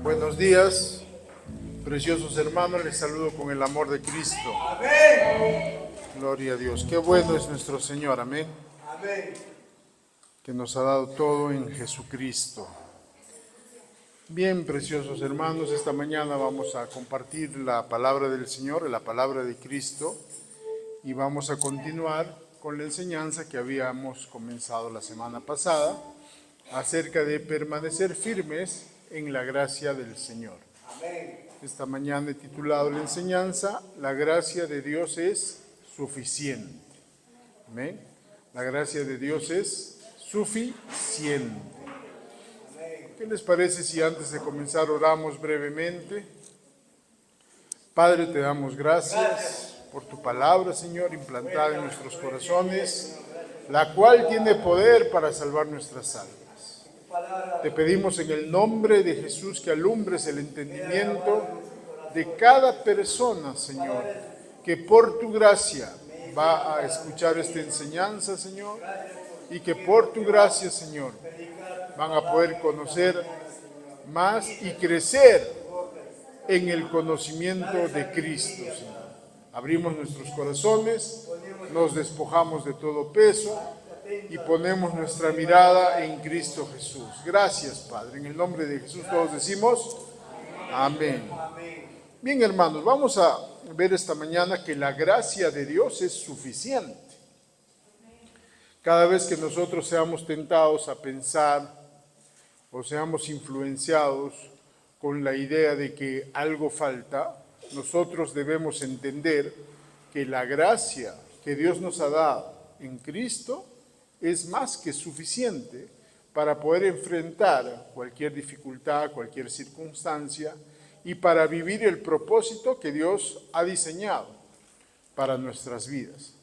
Buenos días, preciosos hermanos, les saludo con el amor de Cristo. Amén. Gloria a Dios. Qué bueno es nuestro Señor, amén. Amén. Que nos ha dado todo en Jesucristo. Bien, preciosos hermanos, esta mañana vamos a compartir la palabra del Señor, la palabra de Cristo, y vamos a continuar con la enseñanza que habíamos comenzado la semana pasada acerca de permanecer firmes en la gracia del Señor. Amén. Esta mañana he titulado la enseñanza, la gracia de Dios es suficiente. Amén. La gracia de Dios es suficiente. ¿Qué les parece si antes de comenzar oramos brevemente? Padre, te damos gracias por tu palabra, Señor, implantada en nuestros corazones, la cual tiene poder para salvar nuestras almas. Te pedimos en el nombre de Jesús que alumbres el entendimiento de cada persona, Señor, que por tu gracia va a escuchar esta enseñanza, Señor, y que por tu gracia, Señor, van a poder conocer más y crecer en el conocimiento de Cristo, Señor. Abrimos nuestros corazones, nos despojamos de todo peso y ponemos nuestra mirada en Cristo Jesús. Gracias, Padre. En el nombre de Jesús todos decimos amén. Bien, hermanos, vamos a ver esta mañana que la gracia de Dios es suficiente. Cada vez que nosotros seamos tentados a pensar o seamos influenciados con la idea de que algo falta, nosotros debemos entender que la gracia que Dios nos ha dado en Cristo es más que suficiente para poder enfrentar cualquier dificultad, cualquier circunstancia y para vivir el propósito que Dios ha diseñado para nuestras vidas.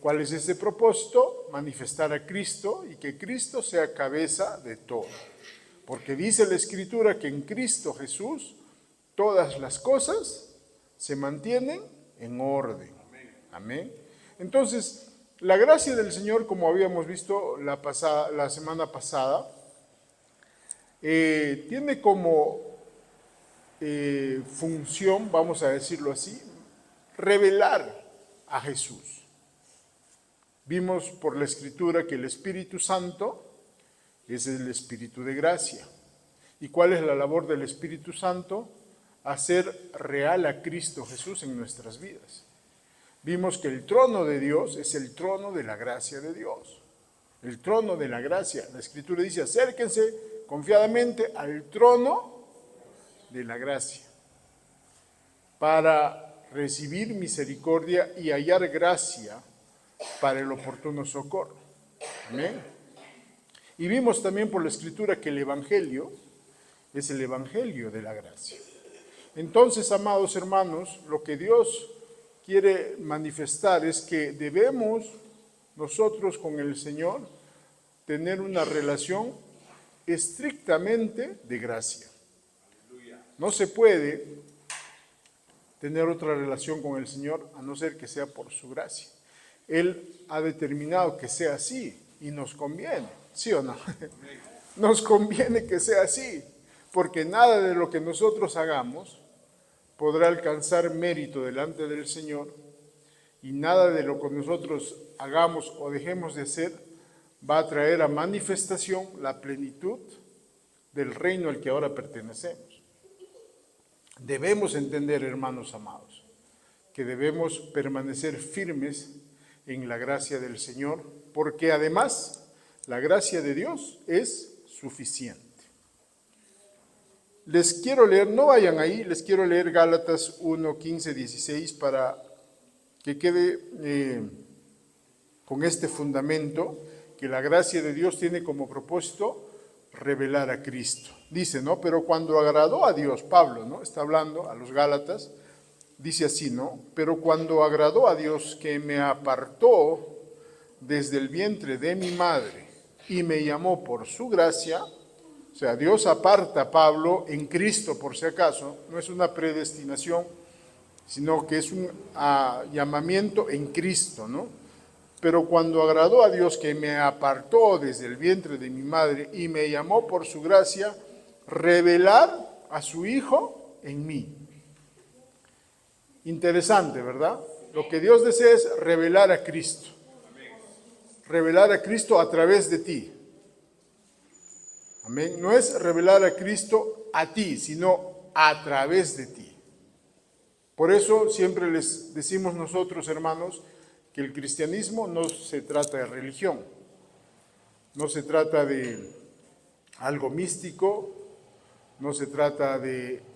¿Cuál es ese propósito? Manifestar a Cristo y que Cristo sea cabeza de todo. Porque dice la Escritura que en Cristo Jesús todas las cosas se mantienen en orden. Amén. Entonces, la gracia del Señor, como habíamos visto la semana pasada, tiene como función, vamos a decirlo así, revelar a Jesús. Vimos por la Escritura que el Espíritu Santo es el Espíritu de gracia. ¿Y cuál es la labor del Espíritu Santo? Hacer real a Cristo Jesús en nuestras vidas. Vimos que el trono de Dios es el trono de la gracia de Dios. El trono de la gracia. La Escritura dice, acérquense confiadamente al trono de la gracia para recibir misericordia y hallar gracia para el oportuno socorro. Amén. Y vimos también por la Escritura que el Evangelio es el Evangelio de la gracia. Entonces, amados hermanos, lo que Dios quiere manifestar es que debemos nosotros con el Señor tener una relación estrictamente de gracia. No se puede tener otra relación con el Señor a no ser que sea por su gracia. Él ha determinado que sea así y nos conviene, ¿sí o no? Nos conviene que sea así, porque nada de lo que nosotros hagamos podrá alcanzar mérito delante del Señor y nada de lo que nosotros hagamos o dejemos de hacer va a traer a manifestación la plenitud del reino al que ahora pertenecemos. Debemos entender, hermanos amados, que debemos permanecer firmes en la gracia del Señor, porque además la gracia de Dios es suficiente. Les quiero leer, no vayan ahí, les quiero leer Gálatas 1, 15, 16 para que quede con este fundamento que la gracia de Dios tiene como propósito revelar a Cristo. Dice, ¿no? Pero cuando agradó a Dios, Pablo, ¿no? Está hablando a los Gálatas, dice así, ¿no? Pero cuando agradó a Dios que me apartó desde el vientre de mi madre y me llamó por su gracia. O sea, Dios aparta a Pablo en Cristo, por si acaso, no es una predestinación, sino que es un llamamiento en Cristo, ¿no? Pero cuando agradó a Dios que me apartó desde el vientre de mi madre y me llamó por su gracia, revelar a su Hijo en mí. Interesante, ¿verdad? Lo que Dios desea es revelar a Cristo. Revelar a Cristo a través de ti. Amén. No es revelar a Cristo a ti, sino a través de ti. Por eso siempre les decimos nosotros, hermanos, que el cristianismo no se trata de religión. No se trata de algo místico, no se trata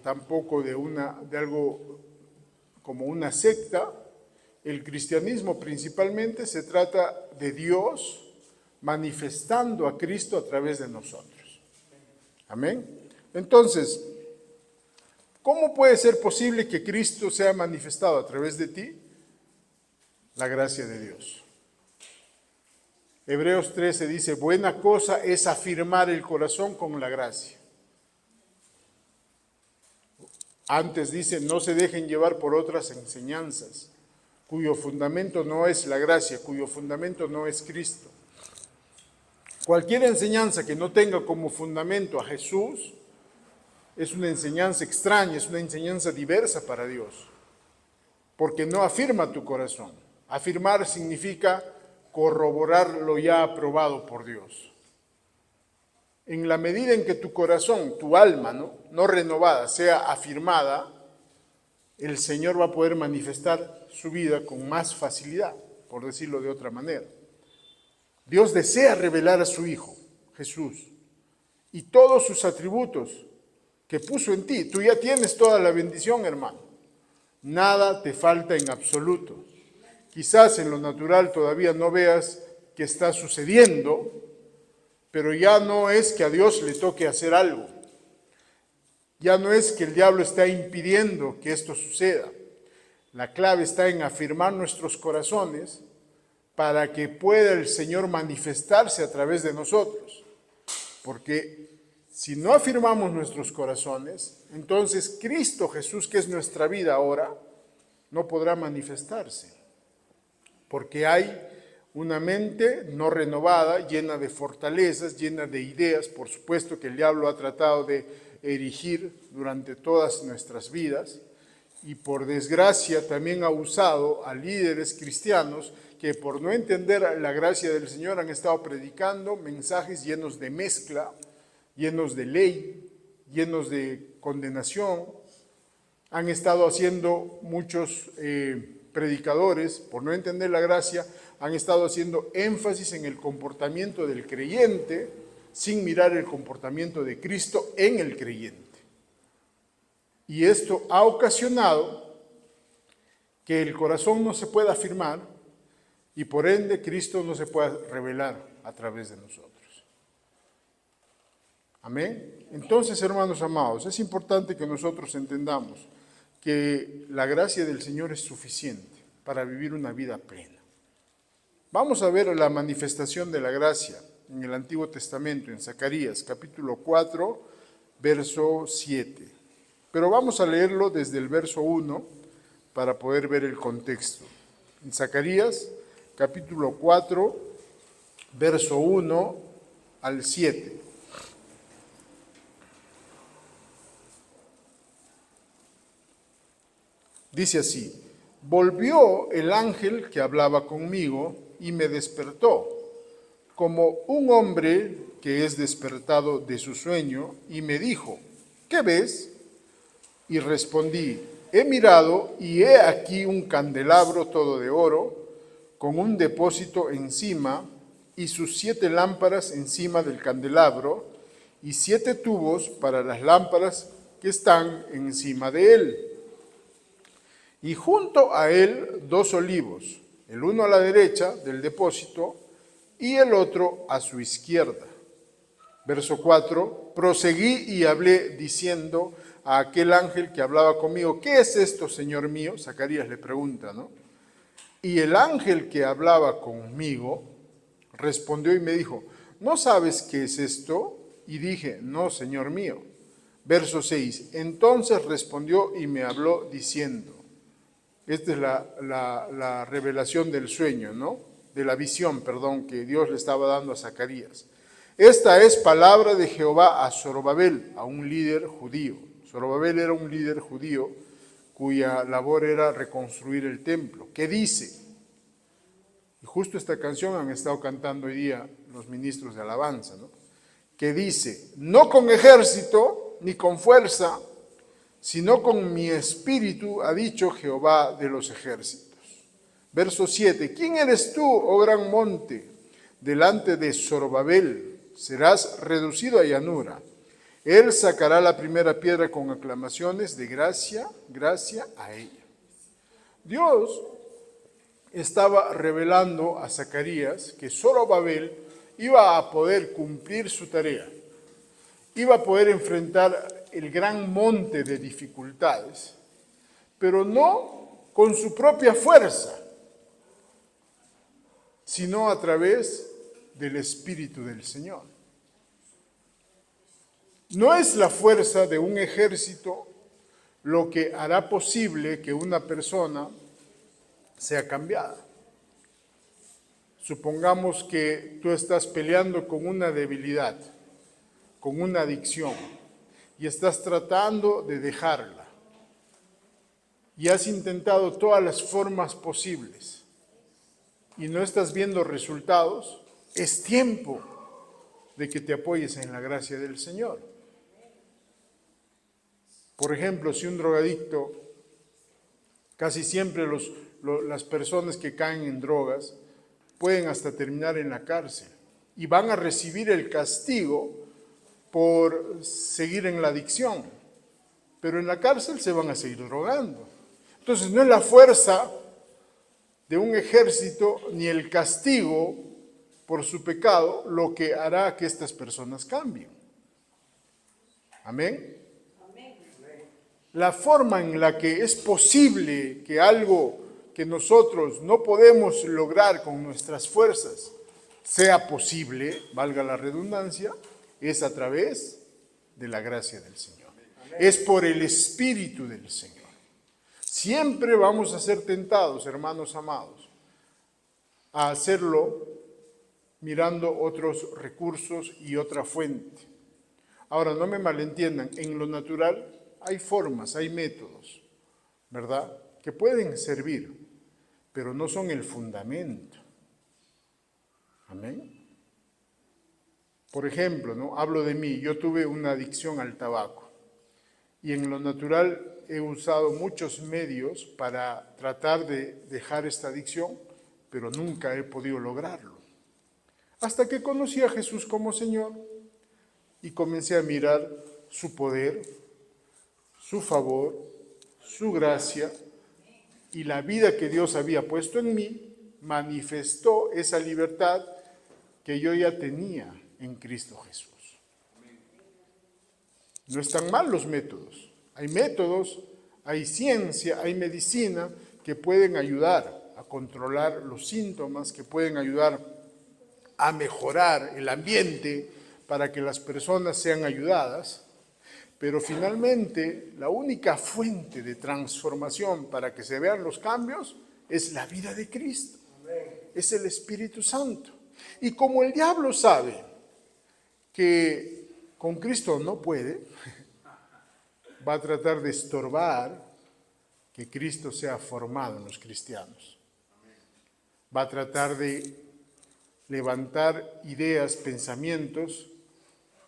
tampoco de algo como una secta. El cristianismo principalmente se trata de Dios manifestando a Cristo a través de nosotros. Amén. Entonces, ¿cómo puede ser posible que Cristo sea manifestado a través de ti? La gracia de Dios. Hebreos 13 dice, buena cosa es afirmar el corazón con la gracia. Antes dice, no se dejen llevar por otras enseñanzas, cuyo fundamento no es la gracia, cuyo fundamento no es Cristo. Cualquier enseñanza que no tenga como fundamento a Jesús es una enseñanza extraña, es una enseñanza diversa para Dios, porque no afirma tu corazón. Afirmar significa corroborar lo ya aprobado por Dios. En la medida en que tu corazón, tu alma, no renovada, sea afirmada, el Señor va a poder manifestar su vida con más facilidad, por decirlo de otra manera. Dios desea revelar a su Hijo, Jesús, y todos sus atributos que puso en ti. Tú ya tienes toda la bendición, hermano. Nada te falta en absoluto. Quizás en lo natural todavía no veas qué está sucediendo, pero ya no es que a Dios le toque hacer algo. Ya no es que el diablo está impidiendo que esto suceda. La clave está en afirmar nuestros corazones para que pueda el Señor manifestarse a través de nosotros. Porque si no afirmamos nuestros corazones, entonces Cristo Jesús, que es nuestra vida ahora, no podrá manifestarse. Porque hay una mente no renovada, llena de fortalezas, llena de ideas, por supuesto que el diablo ha tratado de erigir durante todas nuestras vidas, y por desgracia también ha usado a líderes cristianos que por no entender la gracia del Señor han estado predicando mensajes llenos de mezcla, llenos de ley, llenos de condenación. Han estado haciendo muchos predicadores, por no entender la gracia, han estado haciendo énfasis en el comportamiento del creyente sin mirar el comportamiento de Cristo en el creyente. Y esto ha ocasionado que el corazón no se pueda afirmar y por ende Cristo no se pueda revelar a través de nosotros. Amén. Entonces, hermanos amados, es importante que nosotros entendamos que la gracia del Señor es suficiente para vivir una vida plena. Vamos a ver la manifestación de la gracia en el Antiguo Testamento, en Zacarías, capítulo 4, verso 7. Pero vamos a leerlo desde el verso 1 para poder ver el contexto. En Zacarías, capítulo 4, verso 1 al 7. Dice así: volvió el ángel que hablaba conmigo y me despertó, como un hombre que es despertado de su sueño, y me dijo: ¿qué ves? Y respondí: he mirado y he aquí un candelabro todo de oro, con un depósito encima, y sus 7 lámparas encima del candelabro, y 7 tubos para las lámparas que están encima de él. Y junto a él 2 olivos, el uno a la derecha del depósito y el otro a su izquierda. Verso 4, proseguí y hablé diciendo a aquel ángel que hablaba conmigo: ¿qué es esto, Señor mío? Zacarías le pregunta, ¿no? Y el ángel que hablaba conmigo respondió y me dijo: ¿no sabes qué es esto? Y dije: no, Señor mío. Verso 6, entonces respondió y me habló diciendo, esta es la revelación del sueño, ¿no? De la visión, perdón, que Dios le estaba dando a Zacarías. Esta es palabra de Jehová a Zorobabel, a un líder judío. Zorobabel era un líder judío cuya labor era reconstruir el templo. ¿Qué dice? Y justo esta canción han estado cantando hoy día los ministros de alabanza, ¿no? Que dice, no con ejército ni con fuerza, sino con mi espíritu, ha dicho Jehová de los ejércitos. Verso 7, ¿quién eres tú, oh gran monte? Delante de Zorobabel serás reducido a llanura. Él sacará la primera piedra con aclamaciones de gracia, gracia a ella. Dios estaba revelando a Zacarías que Zorobabel iba a poder cumplir su tarea, iba a poder enfrentar el gran monte de dificultades, pero no con su propia fuerza, sino a través del Espíritu del Señor. No es la fuerza de un ejército lo que hará posible que una persona sea cambiada. Supongamos que tú estás peleando con una debilidad, con una adicción, y estás tratando de dejarla. Y has intentado todas las formas posibles y no estás viendo resultados. Es tiempo de que te apoyes en la gracia del Señor. Por ejemplo, si un drogadicto, casi siempre las personas que caen en drogas pueden hasta terminar en la cárcel y van a recibir el castigo por seguir en la adicción, pero en la cárcel se van a seguir drogando. Entonces no es la fuerza de un ejército ni el castigo por su pecado lo que hará que estas personas cambien. Amén. La forma en la que es posible que algo que nosotros no podemos lograr con nuestras fuerzas sea posible, valga la redundancia, es a través de la gracia del Señor. Es por el Espíritu del Señor. Siempre vamos a ser tentados, hermanos amados, a hacerlo mirando otros recursos y otra fuente. Ahora, no me malentiendan, en lo natural hay formas, hay métodos, ¿verdad?, que pueden servir, pero no son el fundamento. Amén. Por ejemplo, ¿no? Hablo de mí, yo tuve una adicción al tabaco y en lo natural he usado muchos medios para tratar de dejar esta adicción, pero nunca he podido lograrlo. Hasta que conocí a Jesús como Señor y comencé a mirar su poder, su favor, su gracia, y la vida que Dios había puesto en mí manifestó esa libertad que yo ya tenía en Cristo Jesús. No están mal los métodos. Hay métodos, hay ciencia, hay medicina que pueden ayudar a controlar los síntomas, que pueden ayudar a mejorar el ambiente para que las personas sean ayudadas. Pero finalmente, la única fuente de transformación para que se vean los cambios es la vida de Cristo. Es el Espíritu Santo. Y como el diablo sabe que con Cristo no puede, va a tratar de estorbar que Cristo sea formado en los cristianos. Va a tratar de levantar ideas, pensamientos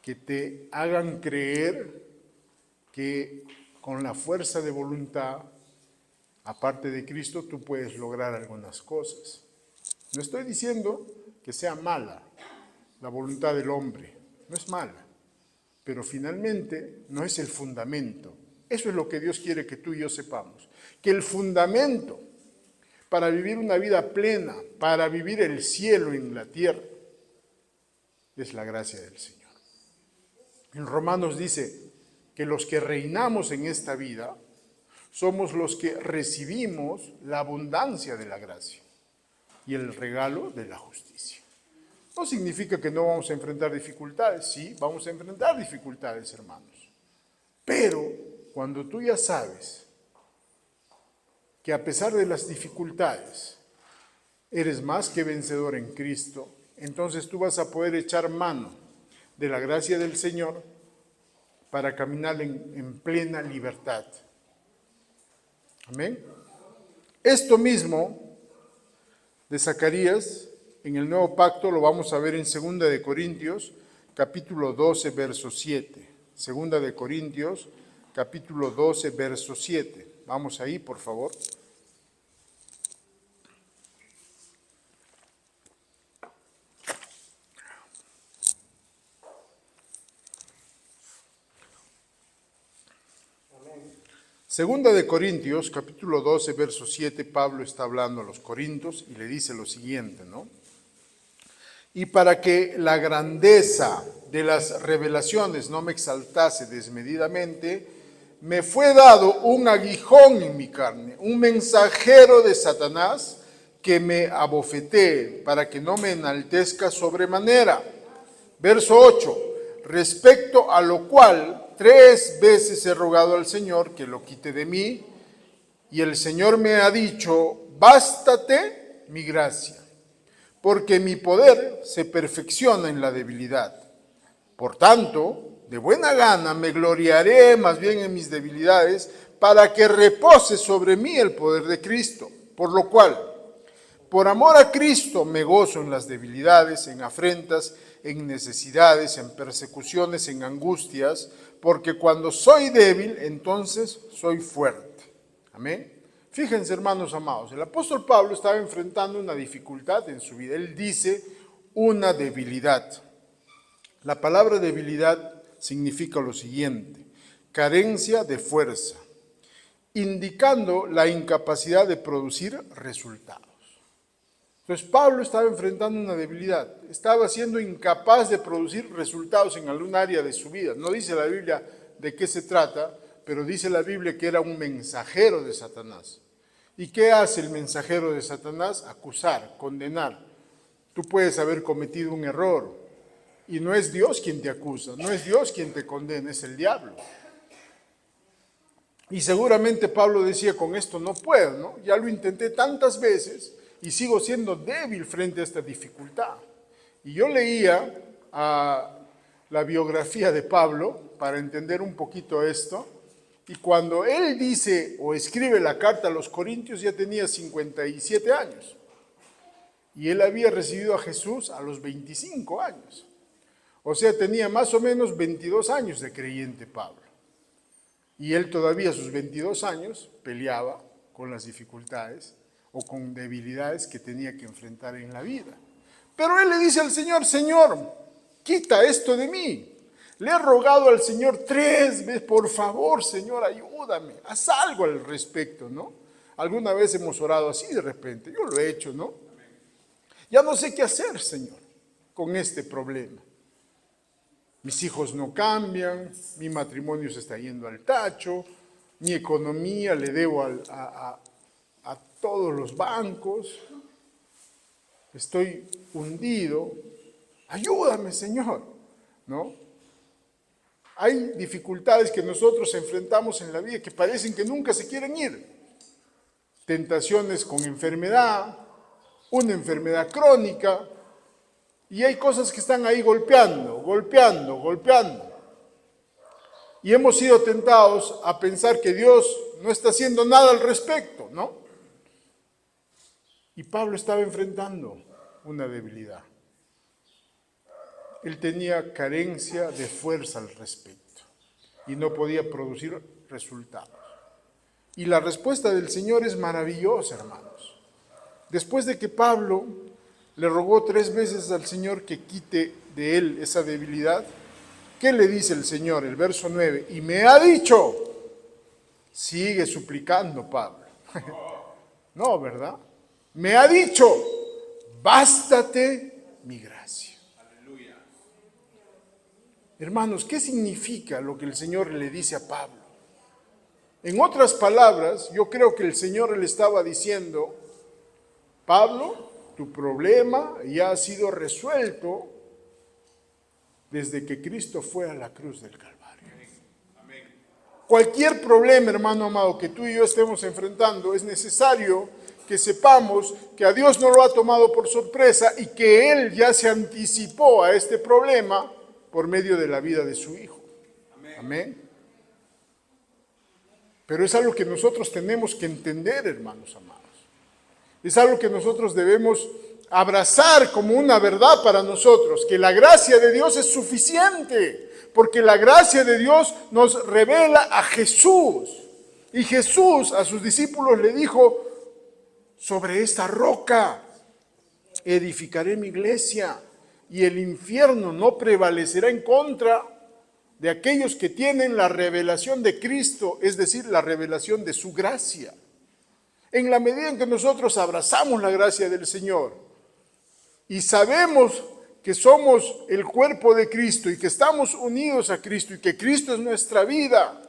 que te hagan creer que con la fuerza de voluntad, aparte de Cristo, tú puedes lograr algunas cosas. No estoy diciendo que sea mala la voluntad del hombre, no es mala, pero finalmente no es el fundamento. Eso es lo que Dios quiere que tú y yo sepamos, que el fundamento para vivir una vida plena, para vivir el cielo en la tierra, es la gracia del Señor. En Romanos dice que los que reinamos en esta vida somos los que recibimos la abundancia de la gracia y el regalo de la justicia. No significa que no vamos a enfrentar dificultades. Sí, vamos a enfrentar dificultades, hermanos. Pero cuando tú ya sabes que a pesar de las dificultades eres más que vencedor en Cristo, entonces tú vas a poder echar mano de la gracia del Señor para caminar en plena libertad. Amén. Esto mismo de Zacarías en el Nuevo Pacto lo vamos a ver en 2 de Corintios, capítulo 12, verso 7. 2 de Corintios, capítulo 12, verso 7. Vamos ahí, por favor. Segunda de Corintios, capítulo 12, verso 7, Pablo está hablando a los corintios y le dice lo siguiente, ¿no? Y para que la grandeza de las revelaciones no me exaltase desmedidamente, me fue dado un aguijón en mi carne, un mensajero de Satanás que me abofetee para que no me enaltezca sobremanera. Verso 8, respecto a lo cual 3 veces he rogado al Señor que lo quite de mí, y el Señor me ha dicho, bástate mi gracia, porque mi poder se perfecciona en la debilidad. Por tanto, de buena gana me gloriaré más bien en mis debilidades, para que repose sobre mí el poder de Cristo. Por lo cual, por amor a Cristo me gozo en las debilidades, en afrentas, en necesidades, en persecuciones, en angustias, porque cuando soy débil, entonces soy fuerte. Amén. Fíjense, hermanos amados, el apóstol Pablo estaba enfrentando una dificultad en su vida. Él dice una debilidad. La palabra debilidad significa lo siguiente: carencia de fuerza, indicando la incapacidad de producir resultados. Entonces Pablo estaba enfrentando una debilidad, estaba siendo incapaz de producir resultados en algún área de su vida. No dice la Biblia de qué se trata, pero dice la Biblia que era un mensajero de Satanás. ¿Y qué hace el mensajero de Satanás? Acusar, condenar. Tú puedes haber cometido un error y no es Dios quien te acusa, no es Dios quien te condena, es el diablo. Y seguramente Pablo decía, con esto no puedo, ¿no? Ya lo intenté tantas veces y sigo siendo débil frente a esta dificultad. Y yo leía la biografía de Pablo para entender un poquito esto, y cuando él dice o escribe la carta a los Corintios ya tenía 57 años, y él había recibido a Jesús a los 25 años. O sea, tenía más o menos 22 años de creyente Pablo. Y él todavía a sus 22 años peleaba con las dificultades o con debilidades que tenía que enfrentar en la vida. Pero él le dice al Señor, Señor, quita esto de mí. Le he rogado al Señor 3 veces, por favor, Señor, ayúdame, haz algo al respecto, ¿no? Alguna vez hemos orado así de repente, yo lo he hecho, ¿no? Ya no sé qué hacer, Señor, con este problema. Mis hijos no cambian, mi matrimonio se está yendo al tacho, mi economía le debo a todos los bancos, estoy hundido, ayúdame, Señor, ¿no? Hay dificultades que nosotros enfrentamos en la vida que parecen que nunca se quieren ir. Tentaciones con enfermedad, una enfermedad crónica, y hay cosas que están ahí golpeando. Y hemos sido tentados a pensar que Dios no está haciendo nada al respecto, ¿no? Y Pablo estaba enfrentando una debilidad. Él tenía carencia de fuerza al respecto y no podía producir resultados. Y la respuesta del Señor es maravillosa, hermanos. Después de que Pablo le rogó 3 veces al Señor que quite de él esa debilidad, ¿qué le dice el Señor? El verso 9, y me ha dicho, sigue suplicando Pablo. No, ¿verdad? Me ha dicho, bástate mi gracia. Aleluya. Hermanos, ¿qué significa lo que el Señor le dice a Pablo? En otras palabras, yo creo que el Señor le estaba diciendo, Pablo, tu problema ya ha sido resuelto desde que Cristo fue a la cruz del Calvario. Cualquier problema, hermano amado, que tú y yo estemos enfrentando, es necesario que sepamos que a Dios no lo ha tomado por sorpresa y que Él ya se anticipó a este problema por medio de la vida de su Hijo. Amén. Pero es algo que nosotros tenemos que entender, hermanos amados. Es algo que nosotros debemos abrazar como una verdad para nosotros, que la gracia de Dios es suficiente, porque la gracia de Dios nos revela a Jesús. Y Jesús a sus discípulos le dijo: sobre esta roca edificaré mi iglesia, y el infierno no prevalecerá en contra de aquellos que tienen la revelación de Cristo, es decir, la revelación de su gracia. En la medida en que nosotros abrazamos la gracia del Señor y sabemos que somos el cuerpo de Cristo y que estamos unidos a Cristo y que Cristo es nuestra vida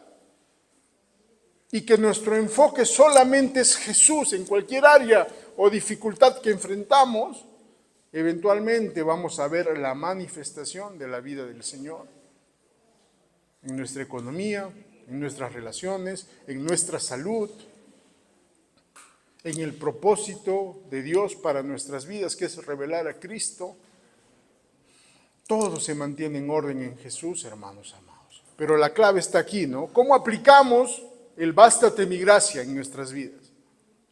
y que nuestro enfoque solamente es Jesús en cualquier área o dificultad que enfrentamos, eventualmente vamos a ver la manifestación de la vida del Señor en nuestra economía, en nuestras relaciones, en nuestra salud, en el propósito de Dios para nuestras vidas, que es revelar a Cristo. Todo se mantiene en orden en Jesús, hermanos amados. Pero la clave está aquí, ¿no? ¿Cómo aplicamos el bástate mi gracia en nuestras vidas?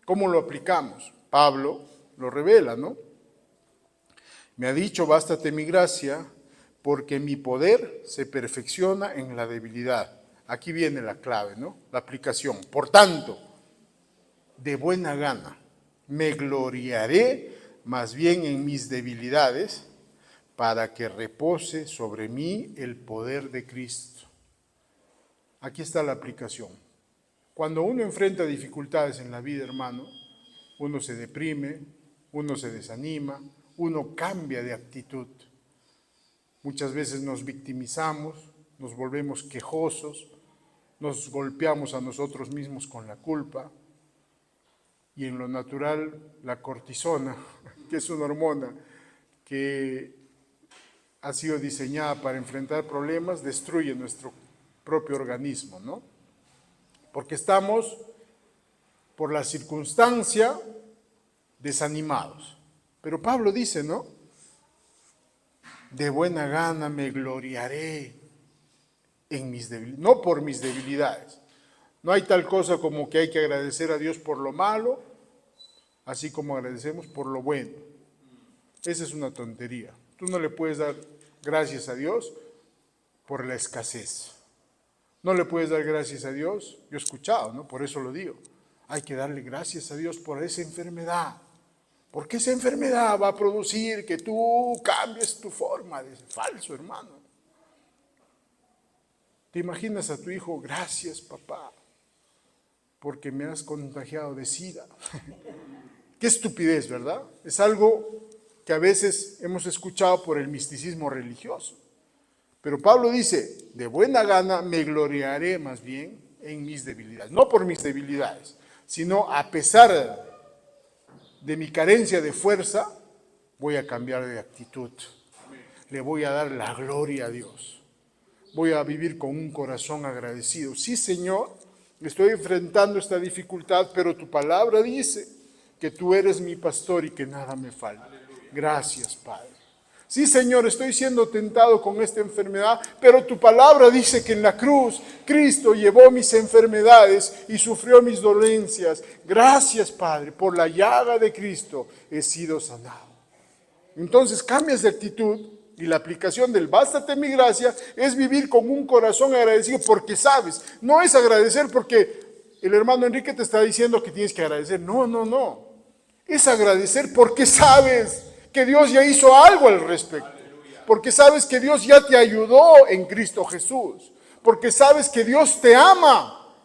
¿Cómo lo aplicamos? Pablo lo revela, ¿no? Me ha dicho, bástate mi gracia, porque mi poder se perfecciona en la debilidad. Aquí viene la clave, ¿no? La aplicación. Por tanto, de buena gana me gloriaré más bien en mis debilidades, para que repose sobre mí el poder de Cristo. Aquí está la aplicación. Cuando uno enfrenta dificultades en la vida, hermano, uno se deprime, uno se desanima, uno cambia de actitud. Muchas veces nos victimizamos, nos volvemos quejosos, nos golpeamos a nosotros mismos con la culpa. Y en lo natural, la cortisona, que es una hormona que ha sido diseñada para enfrentar problemas, destruye nuestro propio organismo, ¿no? Porque estamos, por la circunstancia, desanimados. Pero Pablo dice, ¿no? De buena gana me gloriaré en mis debilidades, no por mis debilidades. No hay tal cosa como que hay que agradecer a Dios por lo malo, así como agradecemos por lo bueno. Esa es una tontería. Tú no le puedes dar gracias a Dios por la escasez. No le puedes dar gracias a Dios. Yo he escuchado, ¿no? Por eso lo digo. Hay que darle gracias a Dios por esa enfermedad. Porque esa enfermedad va a producir que tú cambies tu forma de ser. Falso, hermano. ¿Te imaginas a tu hijo? Gracias, papá, porque me has contagiado de SIDA. Qué estupidez, ¿verdad? Es algo que a veces hemos escuchado por el misticismo religioso. Pero Pablo dice, de buena gana me gloriaré más bien en mis debilidades. No por mis debilidades, sino a pesar de mi carencia de fuerza, voy a cambiar de actitud. Le voy a dar la gloria a Dios. Voy a vivir con un corazón agradecido. Sí, Señor, estoy enfrentando esta dificultad, pero tu palabra dice que tú eres mi pastor y que nada me falta. Gracias, Padre. Sí, Señor, estoy siendo tentado con esta enfermedad, pero tu palabra dice que en la cruz Cristo llevó mis enfermedades y sufrió mis dolencias. Gracias, Padre, por la llaga de Cristo he sido sanado. Entonces cambias de actitud y la aplicación del bástate mi gracia es vivir con un corazón agradecido porque sabes, no es agradecer porque el hermano Enrique te está diciendo que tienes que agradecer. No. Es agradecer porque sabes que Dios ya hizo algo al respecto. Porque sabes que Dios ya te ayudó en Cristo Jesús. Porque sabes que Dios te ama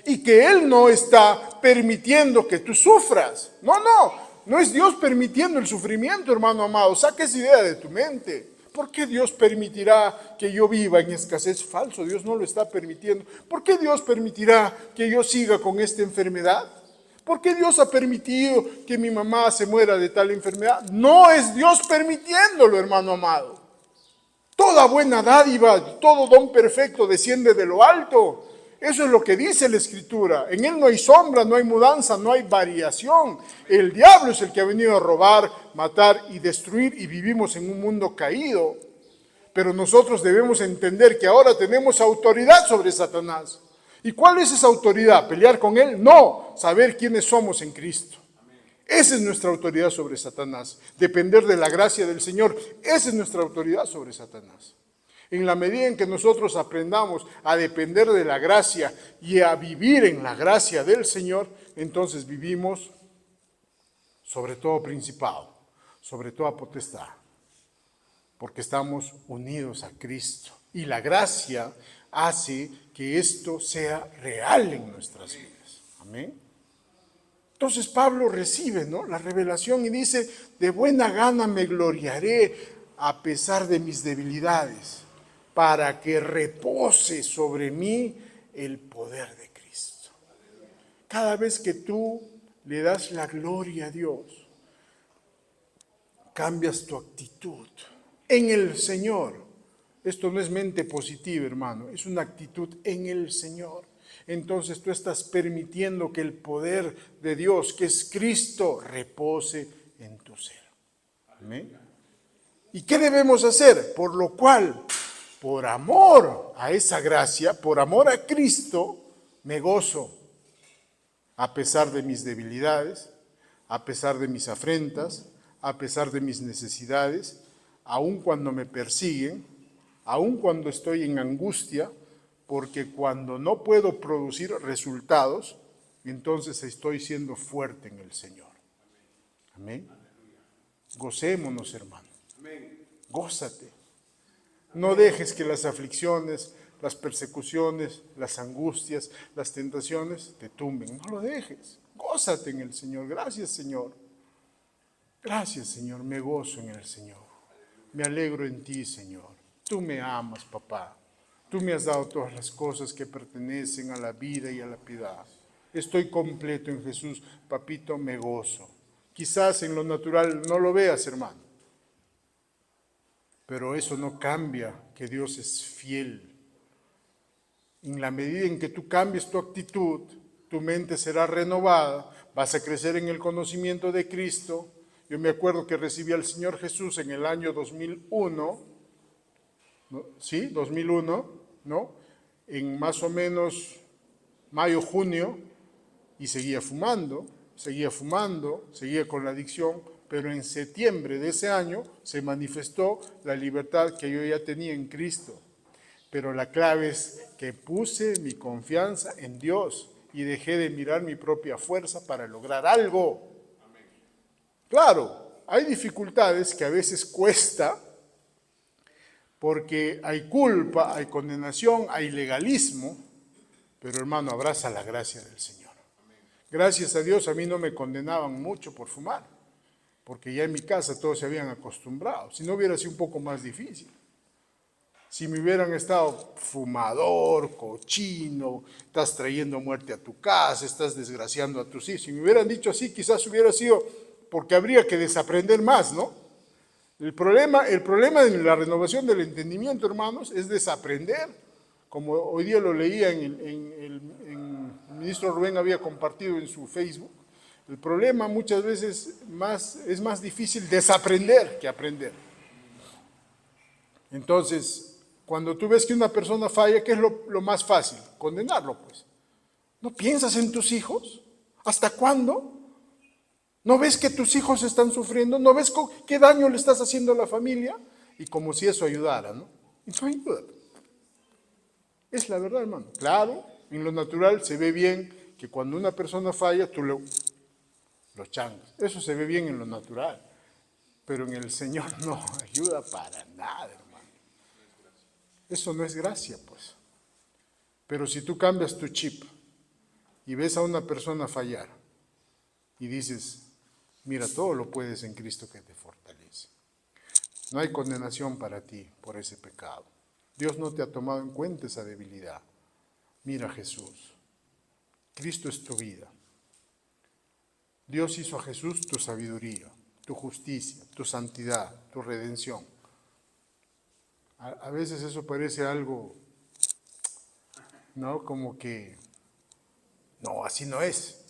y que Él no está permitiendo que tú sufras. No es Dios permitiendo el sufrimiento, hermano amado. Saca esa idea de tu mente. ¿Por qué Dios permitirá que yo viva en escasez? Falso, Dios no lo está permitiendo. ¿Por qué Dios permitirá que yo siga con esta enfermedad? ¿Por qué Dios ha permitido que mi mamá se muera de tal enfermedad? No es Dios permitiéndolo, hermano amado. Toda buena dádiva, todo don perfecto desciende de lo alto. Eso es lo que dice la Escritura. En Él no hay sombra, no hay mudanza, no hay variación. El diablo es el que ha venido a robar, matar y destruir y vivimos en un mundo caído. Pero nosotros debemos entender que ahora tenemos autoridad sobre Satanás. ¿Y cuál es esa autoridad? ¿Pelear con él? No, saber quiénes somos en Cristo. Esa es nuestra autoridad sobre Satanás. Depender de la gracia del Señor. Esa es nuestra autoridad sobre Satanás. En la medida en que nosotros aprendamos a depender de la gracia y a vivir en la gracia del Señor, entonces vivimos sobre todo principado, sobre toda potestad, porque estamos unidos a Cristo. Y la gracia hace que esto sea real en nuestras vidas. Amén. Entonces Pablo recibe, ¿no?, la revelación y dice, de buena gana me gloriaré a pesar de mis debilidades, para que repose sobre mí el poder de Cristo. Cada vez que tú le das la gloria a Dios, cambias tu actitud en el Señor. Esto no es mente positiva, hermano, es una actitud en el Señor. Entonces tú estás permitiendo que el poder de Dios, que es Cristo, repose en tu ser. Amén. ¿Y qué debemos hacer? Por lo cual, por amor a esa gracia, por amor a Cristo, me gozo, a pesar de mis debilidades, a pesar de mis afrentas, a pesar de mis necesidades, aun cuando me persiguen, aun cuando estoy en angustia, porque cuando no puedo producir resultados, entonces estoy siendo fuerte en el Señor. Amén. Gocémonos, hermano. Gózate. No dejes que las aflicciones, las persecuciones, las angustias, las tentaciones te tumben. No lo dejes. Gózate en el Señor. Gracias, Señor. Gracias, Señor. Me gozo en el Señor. Me alegro en ti, Señor. Tú me amas, papá. Tú me has dado todas las cosas que pertenecen a la vida y a la piedad. Estoy completo en Jesús. Papito, me gozo. Quizás en lo natural no lo veas, hermano. Pero eso no cambia que Dios es fiel. En la medida en que tú cambies tu actitud, tu mente será renovada, vas a crecer en el conocimiento de Cristo. Yo me acuerdo que recibí al Señor Jesús en el año 2001, ¿no? Sí, 2001, ¿no? En más o menos mayo, junio, y seguía fumando, seguía con la adicción, pero en septiembre de ese año se manifestó la libertad que yo ya tenía en Cristo. Pero la clave es que puse mi confianza en Dios y dejé de mirar mi propia fuerza para lograr algo. Claro, hay dificultades que a veces cuesta, porque hay culpa, hay condenación, hay legalismo, pero hermano, abraza la gracia del Señor. Gracias a Dios a mí no me condenaban mucho por fumar, porque ya en mi casa todos se habían acostumbrado. Si no hubiera sido un poco más difícil. Si me hubieran estado fumador, cochino, estás trayendo muerte a tu casa, estás desgraciando a tus hijos, si me hubieran dicho así, quizás hubiera sido porque habría que desaprender más, ¿no? El problema de la renovación del entendimiento, hermanos, es desaprender. Como hoy día lo leía el ministro Rubén había compartido en su Facebook, el problema muchas veces es más difícil desaprender que aprender. Entonces, cuando tú ves que una persona falla, ¿qué es lo más fácil? Condenarlo, pues. ¿No piensas en tus hijos? ¿Hasta cuándo? ¿No ves que tus hijos están sufriendo? ¿No ves qué daño le estás haciendo a la familia? Y como si eso ayudara, ¿no? Y no ayuda. Es la verdad, hermano. Claro, en lo natural se ve bien que cuando una persona falla, tú lo changas. Eso se ve bien en lo natural. Pero en el Señor no ayuda para nada, hermano. Eso no es gracia, pues. Pero si tú cambias tu chip y ves a una persona fallar y dices, mira, todo lo puedes en Cristo que te fortalece. No hay condenación para ti por ese pecado. Dios no te ha tomado en cuenta esa debilidad. Mira a Jesús. Cristo es tu vida. Dios hizo a Jesús tu sabiduría, tu justicia, tu santidad, tu redención. A veces eso parece algo, ¿no? Como que, no, así no es.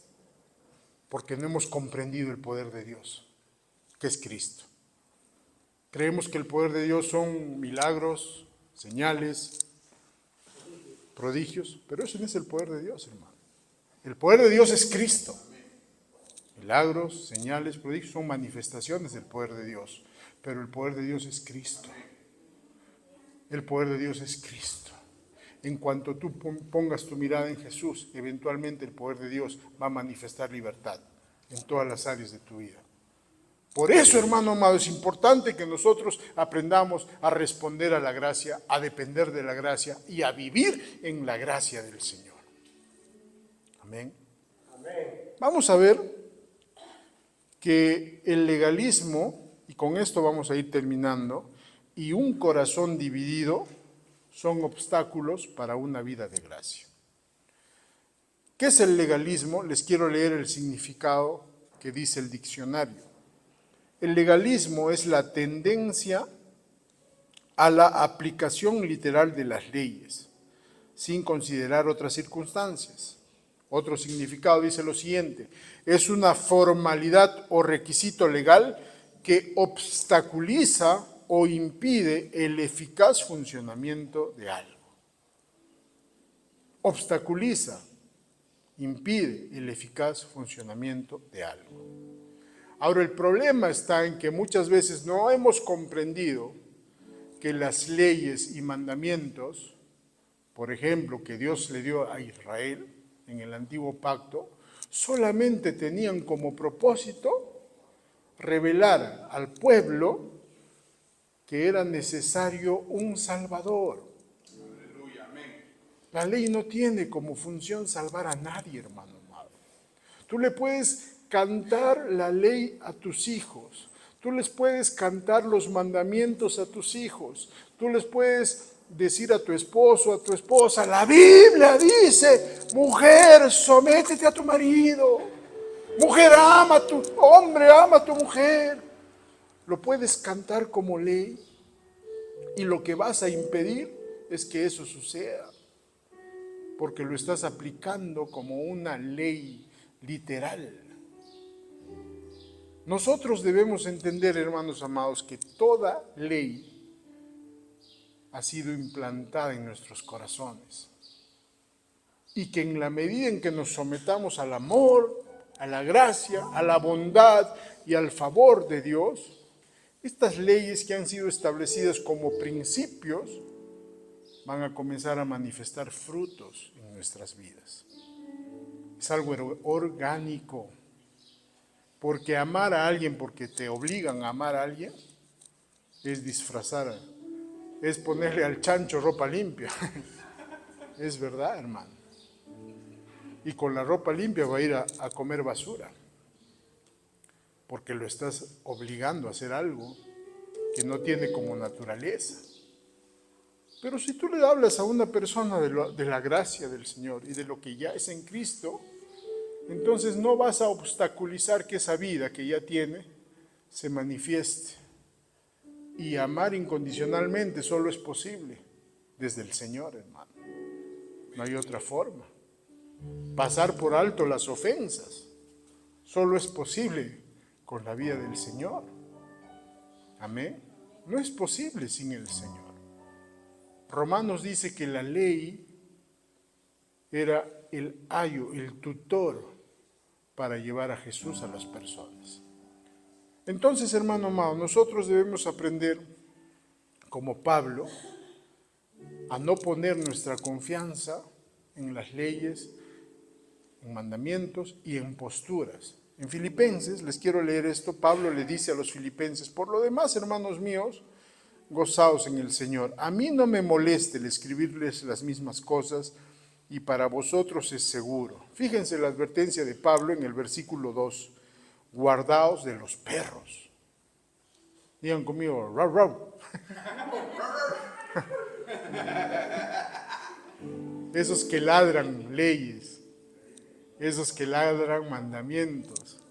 Porque no hemos comprendido el poder de Dios, que es Cristo. Creemos que el poder de Dios son milagros, señales, prodigios, pero eso no es el poder de Dios, hermano. El poder de Dios es Cristo. Milagros, señales, prodigios son manifestaciones del poder de Dios, pero el poder de Dios es Cristo. El poder de Dios es Cristo. En cuanto tú pongas tu mirada en Jesús, eventualmente el poder de Dios va a manifestar libertad en todas las áreas de tu vida. Por eso, hermano amado, es importante que nosotros aprendamos a responder a la gracia, a depender de la gracia y a vivir en la gracia del Señor. Amén. Vamos a ver que el legalismo, y con esto vamos a ir terminando, y un corazón dividido son obstáculos para una vida de gracia. ¿Qué es el legalismo? Les quiero leer el significado que dice el diccionario. El legalismo es la tendencia a la aplicación literal de las leyes, sin considerar otras circunstancias. Otro significado dice lo siguiente: es una formalidad o requisito legal que obstaculiza o impide el eficaz funcionamiento de algo. Obstaculiza, impide el eficaz funcionamiento de algo. Ahora, el problema está en que muchas veces no hemos comprendido que las leyes y mandamientos, por ejemplo, que Dios le dio a Israel en el antiguo pacto, solamente tenían como propósito revelar al pueblo que era necesario un Salvador. Aleluya, amén. La ley no tiene como función salvar a nadie, hermano amado. Tú le puedes cantar la ley a tus hijos, tú les puedes cantar los mandamientos a tus hijos, tú les puedes decir a tu esposo, a tu esposa: la Biblia dice, mujer, sométete a tu marido, mujer, ama a tu hombre, ama a tu mujer. Lo puedes cantar como ley y lo que vas a impedir es que eso suceda, porque lo estás aplicando como una ley literal. Nosotros debemos entender, hermanos amados, que toda ley ha sido implantada en nuestros corazones y que en la medida en que nos sometamos al amor, a la gracia, a la bondad y al favor de Dios, estas leyes que han sido establecidas como principios van a comenzar a manifestar frutos en nuestras vidas. Es algo orgánico, porque amar a alguien porque te obligan a amar a alguien es disfrazar, es ponerle al chancho ropa limpia. Es verdad, hermano. Y con la ropa limpia va a ir a comer basura, porque lo estás obligando a hacer algo que no tiene como naturaleza. Pero si tú le hablas a una persona de la gracia del Señor y de lo que ya es en Cristo, entonces no vas a obstaculizar que esa vida que ya tiene se manifieste. Y amar incondicionalmente solo es posible desde el Señor, hermano. No hay otra forma. Pasar por alto las ofensas solo es posible con la vida del Señor. Amén. No es posible sin el Señor. Romanos dice que la ley era el ayo, el tutor para llevar a Jesús a las personas. Entonces, hermano amado, nosotros debemos aprender, como Pablo, a no poner nuestra confianza en las leyes, en mandamientos y en posturas. En Filipenses, les quiero leer esto, Pablo le dice a los filipenses: por lo demás, hermanos míos, gozaos en el Señor. A mí no me moleste el escribirles las mismas cosas, y para vosotros es seguro. Fíjense la advertencia de Pablo en el versículo 2. Guardaos de los perros. Digan conmigo, raw, raw. Esos que ladran leyes, esos que ladran mandamientos,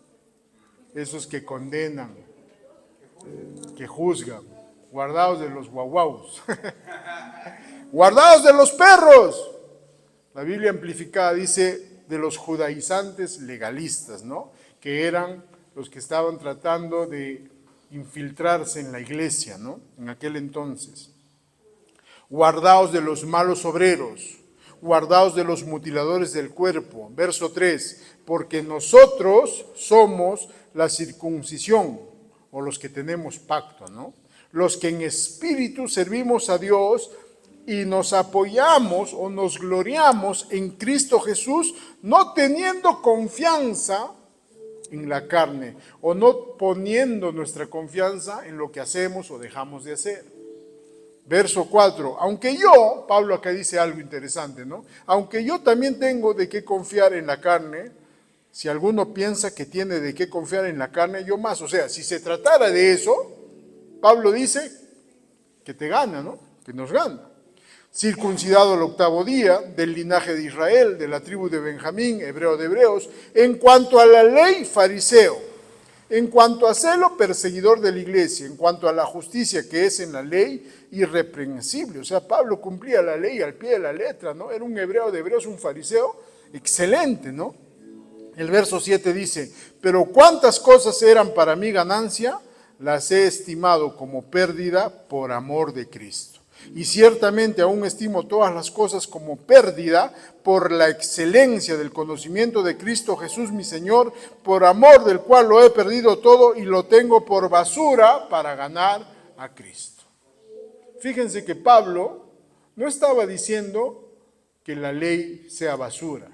esos que condenan, que juzgan. Guardaos de los guauaus. Guardaos de los perros. La Biblia amplificada dice de los judaizantes legalistas, ¿no? Que eran los que estaban tratando de infiltrarse en la iglesia, ¿no? En aquel entonces. Guardaos de los malos obreros, guardaos de los mutiladores del cuerpo. Verso 3, porque nosotros somos la circuncisión, o los que tenemos pacto, ¿no? Los que en espíritu servimos a Dios y nos apoyamos o nos gloriamos en Cristo Jesús, no teniendo confianza en la carne, o no poniendo nuestra confianza en lo que hacemos o dejamos de hacer. Verso 4, aunque yo, Pablo acá dice algo interesante, ¿no? Aunque yo también tengo de qué confiar en la carne, si alguno piensa que tiene de qué confiar en la carne, yo más. O sea, si se tratara de eso, Pablo dice que te gana, ¿no? Que nos gana. Circuncidado al 8º día, del linaje de Israel, de la tribu de Benjamín, hebreo de hebreos, en cuanto a la ley, fariseo, en cuanto a celo, perseguidor de la iglesia, en cuanto a la justicia que es en la ley, irreprensible. O sea, Pablo cumplía la ley al pie de la letra, ¿no? Era un hebreo de hebreos, un fariseo excelente, ¿no? El verso 7 dice, pero cuántas cosas eran para mí ganancia, las he estimado como pérdida por amor de Cristo. Y ciertamente aún estimo todas las cosas como pérdida por la excelencia del conocimiento de Cristo Jesús mi Señor, por amor del cual lo he perdido todo y lo tengo por basura para ganar a Cristo. Fíjense que Pablo no estaba diciendo que la ley sea basura,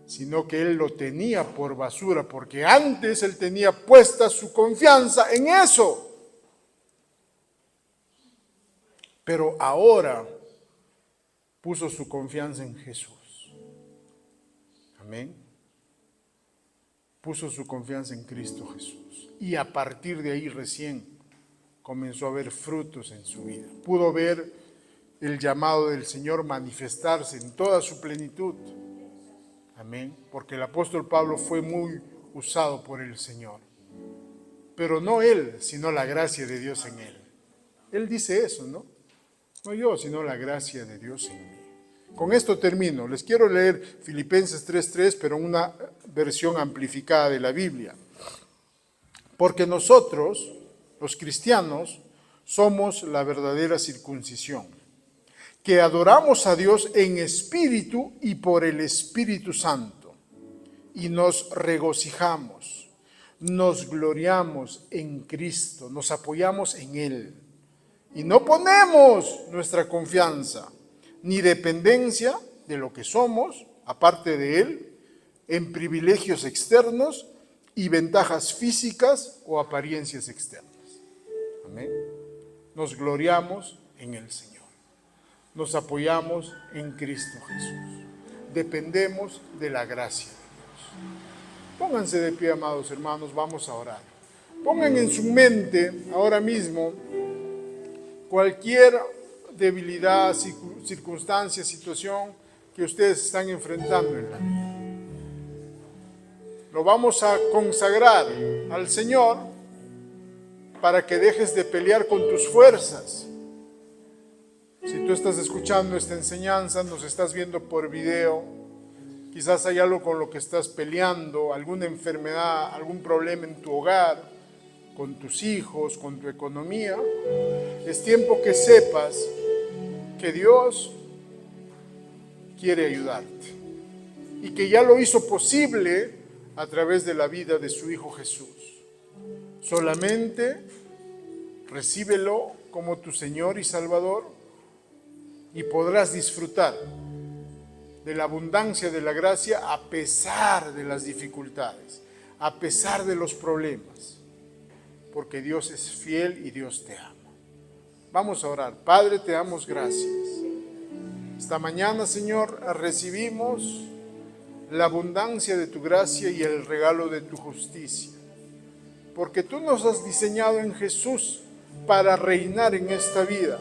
sino que él lo tenía por basura, porque antes él tenía puesta su confianza en eso. Pero ahora puso su confianza en Jesús. Amén. Puso su confianza en Cristo Jesús. Y a partir de ahí recién comenzó a ver frutos en su vida. Pudo ver el llamado del Señor manifestarse en toda su plenitud. Amén. Porque el apóstol Pablo fue muy usado por el Señor. Pero no él, sino la gracia de Dios en él. Él dice eso, ¿no? No yo, sino la gracia de Dios en mí. Con esto termino. Les quiero leer Filipenses 3:3, pero una versión amplificada de la Biblia. Porque nosotros, los cristianos, somos la verdadera circuncisión, que adoramos a Dios en espíritu y por el Espíritu Santo, y nos regocijamos, nos gloriamos en Cristo, nos apoyamos en Él. Y no ponemos nuestra confianza ni dependencia de lo que somos, aparte de Él, en privilegios externos y ventajas físicas o apariencias externas. Amén. Nos gloriamos en el Señor. Nos apoyamos en Cristo Jesús. Dependemos de la gracia de Dios. Pónganse de pie, amados hermanos, vamos a orar. Pongan en su mente ahora mismo cualquier debilidad, circunstancia, situación que ustedes están enfrentando en la vida. Lo vamos a consagrar al Señor para que dejes de pelear con tus fuerzas. Si tú estás escuchando esta enseñanza, nos estás viendo por video, quizás hay algo con lo que estás peleando, alguna enfermedad, algún problema en tu hogar, con tus hijos, con tu economía. Es tiempo que sepas que Dios quiere ayudarte y que ya lo hizo posible a través de la vida de su Hijo Jesús. Solamente recíbelo como tu Señor y Salvador y podrás disfrutar de la abundancia de la gracia a pesar de las dificultades, a pesar de los problemas, porque Dios es fiel y Dios te ama. Vamos a orar. Padre, te damos gracias. Esta mañana, Señor, recibimos la abundancia de tu gracia y el regalo de tu justicia, porque tú nos has diseñado en Jesús para reinar en esta vida,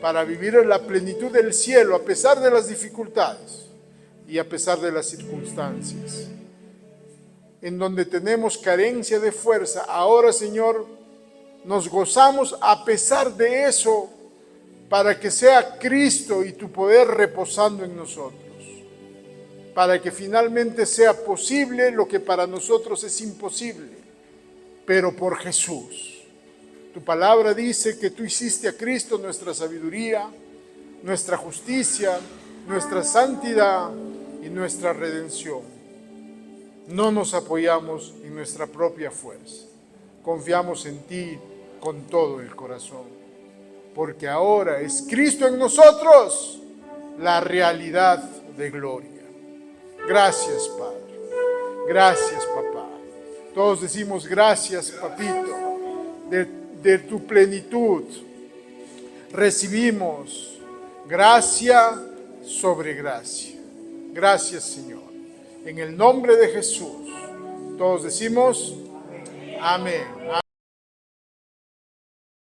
para vivir en la plenitud del cielo a pesar de las dificultades y a pesar de las circunstancias. En donde tenemos carencia de fuerza, ahora, Señor, nos gozamos a pesar de eso, para que sea Cristo y tu poder reposando en nosotros, para que finalmente sea posible lo que para nosotros es imposible, pero por Jesús. Tu palabra dice que tú hiciste a Cristo nuestra sabiduría, nuestra justicia, nuestra santidad y nuestra redención. No nos apoyamos en nuestra propia fuerza. Confiamos en ti con todo el corazón, porque ahora es Cristo en nosotros la realidad de gloria. Gracias, Padre. Gracias, papá. Todos decimos gracias, papito. De tu plenitud recibimos gracia sobre gracia. Gracias, Señor. En el nombre de Jesús. Todos decimos amén.